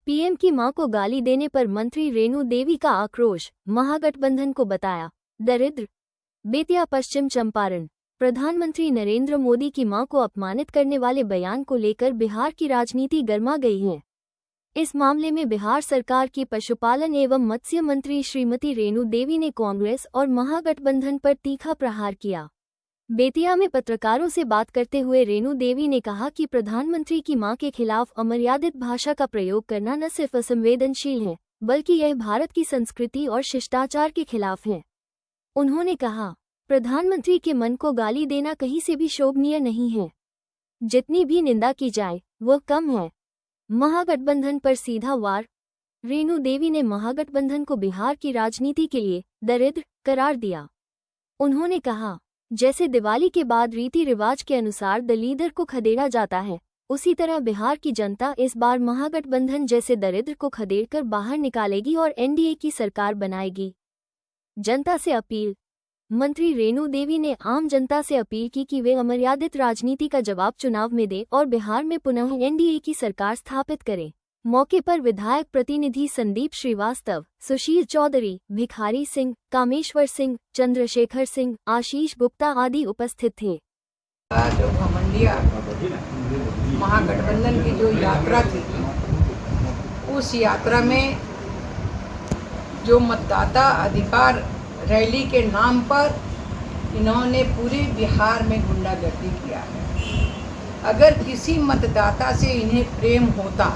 PM की मां को गाली देने पर मंत्री रेणु देवी का आक्रोश, महागठबंधन को बताया दरिद्र। बेतिया पश्चिम चंपारण। प्रधानमंत्री नरेंद्र मोदी की मां को अपमानित करने वाले बयान को लेकर बिहार की राजनीति गर्मा गई है। इस मामले में बिहार सरकार की पशुपालन एवं मत्स्य मंत्री श्रीमती रेणु देवी ने कांग्रेस और महागठबंधन पर तीखा प्रहार किया। बेतिया में पत्रकारों से बात करते हुए रेणु देवी ने कहा कि प्रधानमंत्री की मां के खिलाफ अमर्यादित भाषा का प्रयोग करना न सिर्फ असंवेदनशील है, बल्कि यह भारत की संस्कृति और शिष्टाचार के खिलाफ है। उन्होंने कहा, प्रधानमंत्री के मन को गाली देना कहीं से भी शोभनीय नहीं है। जितनी भी निंदा की जाए वह कम है। महागठबंधन पर सीधा वार। रेणु देवी ने महागठबंधन को बिहार की राजनीति के लिए दरिद्र करार दिया। उन्होंने कहा, जैसे दिवाली के बाद रीति रिवाज के अनुसार दलिदर को खदेड़ा जाता है, उसी तरह बिहार की जनता इस बार महागठबंधन जैसे दरिद्र को खदेड़कर बाहर निकालेगी और एनडीए की सरकार बनाएगी। जनता से अपील। मंत्री रेणु देवी ने आम जनता से अपील की कि वे अमर्यादित राजनीति का जवाब चुनाव में दें और बिहार में पुनः एनडीए की सरकार स्थापित करें। मौके पर विधायक प्रतिनिधि संदीप श्रीवास्तव, सुशील चौधरी, भिखारी सिंह, कामेश्वर सिंह, चंद्रशेखर सिंह, आशीष गुप्ता आदि उपस्थित थे। जो घमंडिया महागठबंधन की जो यात्रा थी, उस यात्रा में जो मतदाता अधिकार रैली के नाम पर इन्होंने पूरे बिहार में गुंडागर्दी किया है। अगर किसी मतदाता से इन्हें प्रेम होता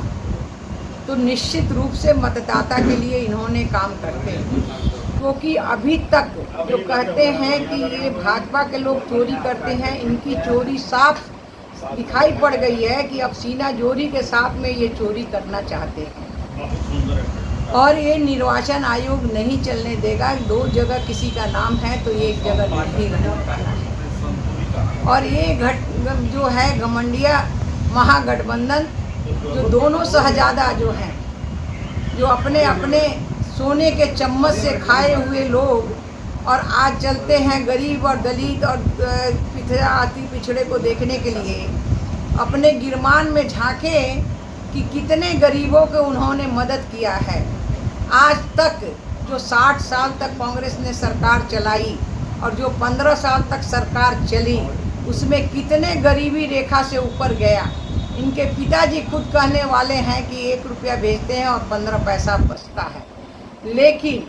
तो निश्चित रूप से मतदाता के लिए इन्होंने काम करते हैं, क्योंकि अभी तक जो कहते हैं कि ये भाजपा के लोग चोरी करते हैं, इनकी चोरी साफ दिखाई पड़ गई है कि अब सीना जोरी के साथ में ये चोरी करना चाहते हैं। और ये निर्वाचन आयोग नहीं चलने देगा। 2 जगह किसी का नाम है तो एक जगह नहीं रहने वाला है। और ये जो है घमंडिया महागठबंधन, जो दोनों शहजादा जो हैं, जो अपने अपने सोने के चम्मच से खाए हुए लोग, और आज चलते हैं गरीब और दलित और अति पिछड़े को देखने के लिए, अपने गिरमान में झांके कि कितने गरीबों को उन्होंने मदद किया है। आज तक जो 60 साल तक कांग्रेस ने सरकार चलाई और जो 15 साल तक सरकार चली, उसमें कितने गरीबी रेखा से ऊपर गया। इनके पिताजी खुद कहने वाले हैं कि 1 रुपया भेजते हैं और 15 पैसा बचता है, लेकिन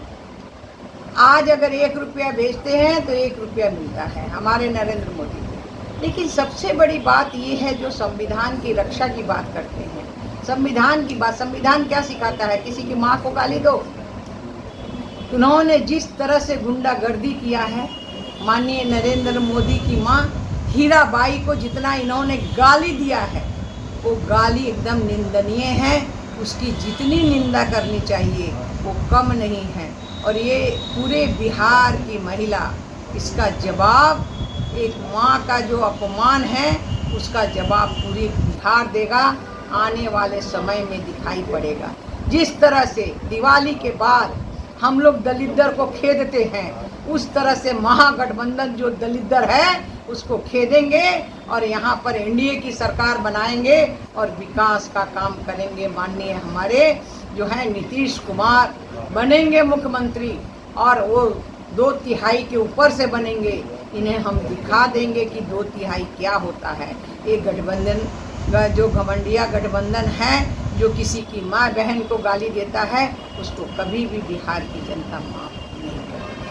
आज अगर 1 रुपया भेजते हैं तो 1 रुपया मिलता है हमारे नरेंद्र मोदी को। लेकिन सबसे बड़ी बात ये है, जो संविधान की रक्षा की बात करते हैं, संविधान की बात, संविधान क्या सिखाता है? किसी की माँ को गाली दो। उन्होंने जिस तरह से गुंडागर्दी किया है, माननीय नरेंद्र मोदी की माँ हीराबाई को जितना इन्होंने गाली दिया है, वो गाली एकदम निंदनीय है। उसकी जितनी निंदा करनी चाहिए वो कम नहीं है। और ये पूरे बिहार की महिला इसका जवाब, एक माँ का जो अपमान है उसका जवाब पूरे बिहार देगा। आने वाले समय में दिखाई पड़ेगा। जिस तरह से दिवाली के बाद हम लोग दलिदर को खेदते हैं, उस तरह से महागठबंधन जो दलिदर है उसको खेदेंगे और यहाँ पर एनडीए की सरकार बनाएंगे और विकास का काम करेंगे। माननीय हमारे जो है नीतीश कुमार बनेंगे मुख्यमंत्री, और वो 2/3 के ऊपर से बनेंगे। इन्हें हम दिखा देंगे कि 2/3 क्या होता है। ये गठबंधन जो घमंडिया गठबंधन है, जो किसी की माँ बहन को गाली देता है, उसको कभी भी बिहार की जनता माफ नहीं करेगी।